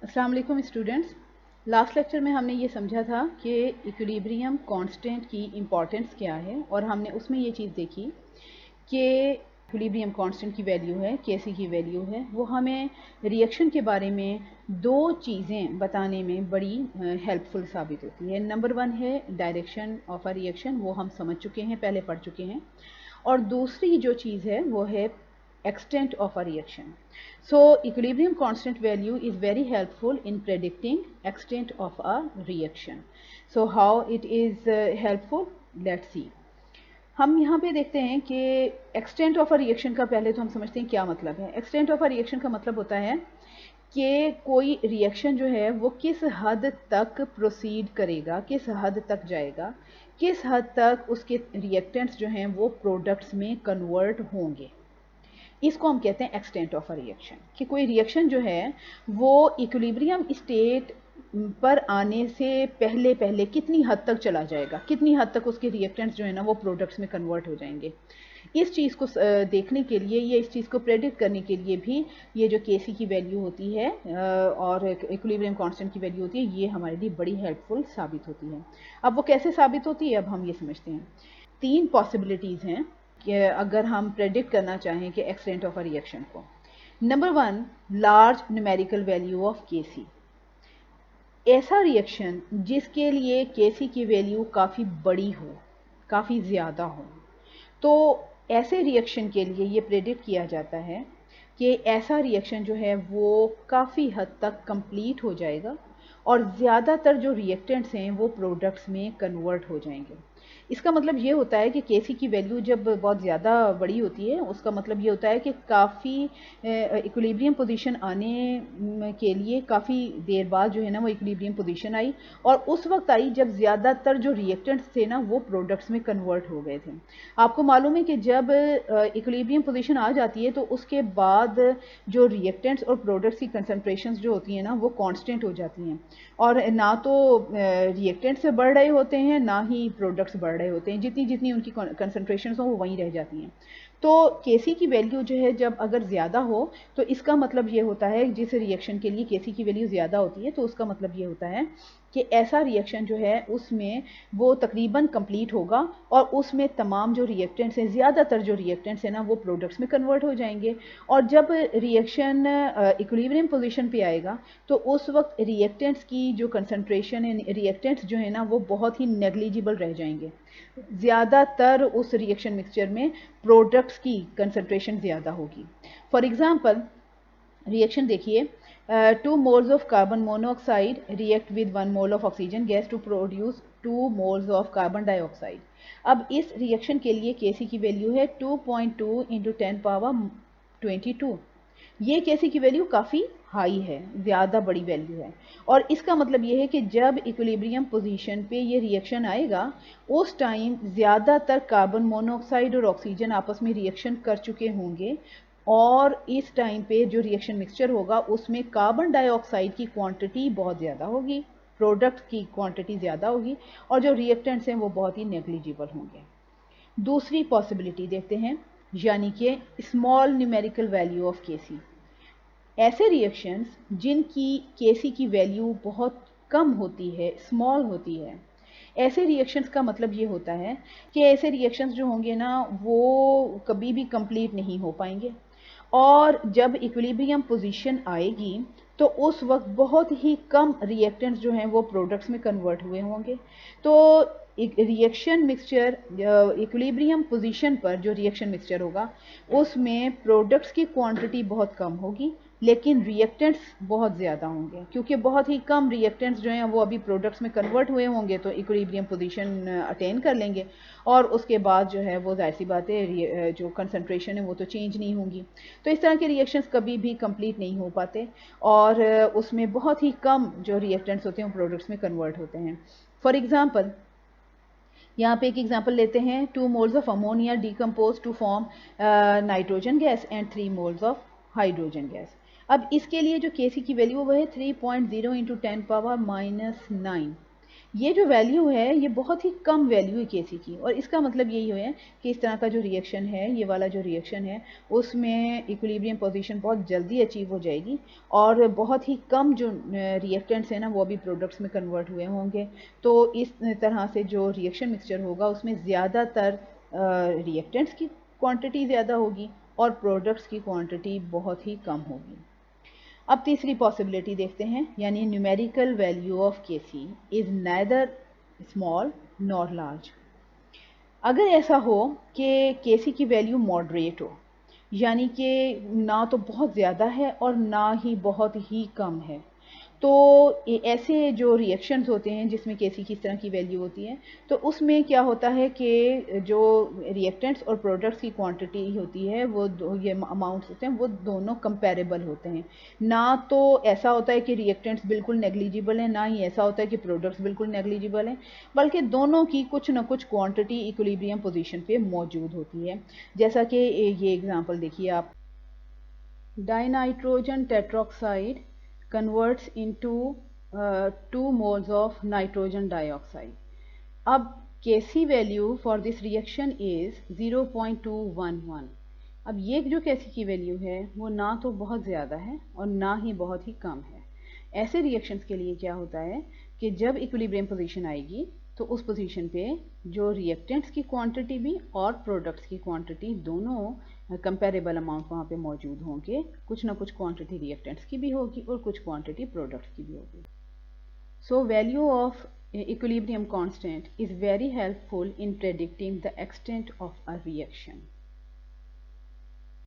अस्सलाम वालेकुम students. Last lecture में हमने ये समझा था कि इक्विलिब्रियम कांस्टेंट की इम्पॉर्टेंस क्या है और हमने उसमें ये चीज़ देखी कि इक्विलिब्रियम कांस्टेंट की वैल्यू है, केसी की वैल्यू है, वो हमें रिएक्शन के बारे में दो चीज़ें बताने में बड़ी हेल्पफुल साबित होती है। नंबर वन है डायरेक्शन ऑफ अ रिएक्शन, वो हम समझ चुके हैं, पहले पढ़ चुके हैं। और दूसरी जो चीज़ है वो है extent of a reaction. So equilibrium constant value is very helpful in predicting extent of a reaction. So how it is helpful? Let's see. हम यहाँ पे देखते हैं कि एक्सटेंट ऑफ अ रिएक्शन का पहले तो हम समझते हैं क्या मतलब है। एक्सटेंट ऑफ अ रिएक्शन का मतलब होता है कि कोई रिएक्शन जो है वो किस हद तक प्रोसीड करेगा, किस हद तक जाएगा, किस हद तक उसके रिएक्टेंट्स जो हैं वो प्रोडक्ट्स में कन्वर्ट होंगे। इसको हम कहते हैं एक्सटेंट ऑफ अ रिएक्शन, कि कोई रिएक्शन जो है वो इक्विलिब्रियम स्टेट पर आने से पहले पहले कितनी हद तक चला जाएगा, कितनी हद तक उसके रिएक्टेंट्स जो है ना वो प्रोडक्ट्स में कन्वर्ट हो जाएंगे। इस चीज़ को देखने के लिए, ये इस चीज़ को प्रेडिक्ट करने के लिए भी ये जो केसी की वैल्यू होती है और इक्विलिब्रियम कांस्टेंट की वैल्यू होती है, ये हमारे लिए बड़ी हेल्पफुल साबित होती है। अब वो कैसे साबित होती है, अब हम ये समझते हैं। तीन पॉसिबिलिटीज़ हैं कि अगर हम प्रेडिक्ट करना चाहें कि एक्सटेंट ऑफ अ रिएक्शन को। Number one, large numerical value of KC. ऐसा रिएक्शन जिसके लिए केसी की वैल्यू काफ़ी बड़ी हो, काफ़ी ज़्यादा हो, तो ऐसे रिएक्शन के लिए ये प्रेडिक्ट किया जाता है कि ऐसा रिएक्शन जो है वो काफ़ी हद तक कंप्लीट हो जाएगा और ज़्यादातर जो रिएक्टेंट्स हैं वो प्रोडक्ट्स में कन्वर्ट हो जाएंगे। इसका मतलब ये होता है कि केसी की वैल्यू जब बहुत ज़्यादा बड़ी होती है, उसका मतलब ये होता है कि काफ़ी इक्विलिब्रियम पोजीशन आने के लिए काफ़ी देर बाद जो है ना वो इक्विलिब्रियम पोजीशन आई, और उस वक्त आई जब ज़्यादातर जो रिएक्टेंट्स थे ना वो प्रोडक्ट्स में कन्वर्ट हो गए थे। आपको मालूम है कि जब इक्विलिब्रियम पोजीशन आ जाती है तो उसके बाद जो रिएक्टेंट्स और प्रोडक्ट्स की कंसनट्रेशंस जो होती हैं ना वो कांस्टेंट हो जाती हैं, और ना तो रिएक्टेंट्स बढ़ रहे होते हैं ना ही प्रोडक्ट्स बढ़ रहे होते हैं, जितनी जितनी उनकी कंसनट्रेशंस हो वो वहीं रह जाती हैं। तो केसी की वैल्यू जो है जब अगर ज़्यादा हो तो इसका मतलब ये होता है, जिस रिएक्शन के लिए केसी की वैल्यू ज़्यादा होती है तो उसका मतलब ये होता है कि ऐसा रिएक्शन जो है उसमें वो तकरीबन कंप्लीट होगा और उसमें तमाम जो रिएक्टेंट्स हैं, ज़्यादातर जो रिएक्टेंट्स हैं ना वो प्रोडक्ट्स में कन्वर्ट हो जाएंगे। और जब रिएक्शन इक्विलिब्रियम पोजीशन पे आएगा तो उस वक्त रिएक्टेंट्स की जो कंसनट्रेशन है, रिएक्टेंट्स जो है ना वो बहुत ही नेग्लिजिबल रह जाएंगे। ज़्यादातर उस रिएक्शन मिक्सचर में प्रोडक्ट्स की कंसनट्रेशन ज़्यादा होगी। फॉर एग्जांपल रिएक्शन देखिए, 2 moles of carbon monoxide react with 1 mole of oxygen gas to produce 2 moles of carbon dioxide। अब इस रिएक्शन के लिए केसी की वैल्यू है 2.2 इंटू 10 पावर 22। ये केसी की वैल्यू काफ़ी हाई है, ज़्यादा बड़ी वैल्यू है, और इसका मतलब ये है कि जब इक्विलिब्रियम पोजीशन पे ये रिएक्शन आएगा उस टाइम ज़्यादातर कार्बन मोनोऑक्साइड और ऑक्सीजन आपस में रिएक्शन कर चुके होंगे, और इस टाइम पे जो रिएक्शन मिक्सचर होगा उसमें कार्बन डाइऑक्साइड की क्वांटिटी बहुत ज़्यादा होगी, प्रोडक्ट की क्वांटिटी ज़्यादा होगी, और जो रिएक्टेंट्स हैं वो बहुत ही नेग्लिजिबल होंगे। दूसरी पॉसिबिलिटी देखते हैं, यानी कि स्मॉल न्यूमेरिकल वैल्यू ऑफ केसी। ऐसे रिएक्शंस जिनकी केसी की वैल्यू बहुत कम होती है, स्मॉल होती है, ऐसे रिएक्शंस का मतलब ये होता है कि ऐसे रिएक्शंस जो होंगे ना वो कभी भी कंप्लीट नहीं हो पाएंगे, और जब इक्विलिब्रियम पोजीशन आएगी तो उस वक्त बहुत ही कम रिएक्टेंट्स जो हैं वो प्रोडक्ट्स में कन्वर्ट हुए होंगे। तो रिएक्शन मिक्सचर इक्विलिब्रियम पोजीशन पर जो रिएक्शन मिक्सचर होगा उसमें प्रोडक्ट्स की क्वांटिटी बहुत कम होगी लेकिन रिएक्टेंट्स बहुत ज़्यादा होंगे, क्योंकि बहुत ही कम रिएक्टेंट्स जो हैं वो अभी प्रोडक्ट्स में कन्वर्ट हुए होंगे तो इक्विलिब्रियम पोजीशन अटेन कर लेंगे, और उसके बाद जो है वो जाहिर सी बात है जो कंसंट्रेशन है वो तो चेंज नहीं होंगी। तो इस तरह के रिएक्शंस कभी भी कंप्लीट नहीं हो पाते, और उसमें बहुत ही कम जो रिएक्टेंट्स होते हैं वो प्रोडक्ट्स में कन्वर्ट होते हैं। फॉर एग्जांपल यहाँ पे एक एग्जांपल लेते हैं, 2 moles of ammonia decompose to form nitrogen gas and 3 moles of hydrogen gas. अब इसके लिए जो केसी की वैल्यू वो है 3.0 इंटू 10 पावर -9। ये जो वैल्यू है ये बहुत ही कम वैल्यू है Kc की, और इसका मतलब यही है कि इस तरह का जो रिएक्शन है, ये वाला जो रिएक्शन है, उसमें इक्विलिब्रियम पोजीशन बहुत जल्दी अचीव हो जाएगी और बहुत ही कम जो रिएक्टेंट्स हैं ना वो भी प्रोडक्ट्स में कन्वर्ट हुए होंगे। तो इस तरह से जो रिएक्शन मिक्सचर होगा उसमें ज़्यादातर रिएक्टेंट्स की क्वांटिटी ज़्यादा होगी और प्रोडक्ट्स की क्वांटिटी बहुत ही कम होगी। अब तीसरी पॉसिबिलिटी देखते हैं, यानी numerical value of Kc is neither small nor large. अगर ऐसा हो कि Kc की वैल्यू मॉडरेट हो, यानी कि ना तो बहुत ज़्यादा है और ना ही बहुत ही कम है, तो ऐसे जो रिएक्शंस होते हैं जिसमें Kc की इस तरह की वैल्यू होती है, तो उसमें क्या होता है कि जो रिएक्टेंट्स और प्रोडक्ट्स की क्वांटिटी होती है वो ये अमाउंट्स होते हैं वो दोनों कंपेरेबल होते हैं। ना तो ऐसा होता है कि रिएक्टेंट्स बिल्कुल नेग्लिजिबल हैं, ना ही ऐसा होता है कि प्रोडक्ट्स बिल्कुल नेग्लिजिबल हैं, बल्कि दोनों की कुछ ना कुछ क्वांटिटी इक्विलिब्रियम पोजीशन पे मौजूद होती है। जैसा कि ये एग्जांपल देखिए आप, dinitrogen tetroxide converts into 2 moles of nitrogen dioxide. अब Kc value for this reaction is 0.211। अब ये जो Kc की वैल्यू है वो ना तो बहुत ज़्यादा है और ना ही बहुत ही कम है। ऐसे रिएक्शंस के लिए क्या होता है कि जब इक्विलिब्रियम पोजीशन आएगी तो उस पोजीशन पे जो रिएक्टेंट्स की क्वांटिटी भी और प्रोडक्ट्स की क्वांटिटी दोनों कंपेरेबल अमाउंट वहाँ पे मौजूद होंगे। कुछ ना कुछ क्वांटिटी रिएक्टेंट्स की भी होगी और कुछ क्वांटिटी प्रोडक्ट्स की भी होगी। So value of equilibrium constant is very helpful in predicting the extent of a reaction.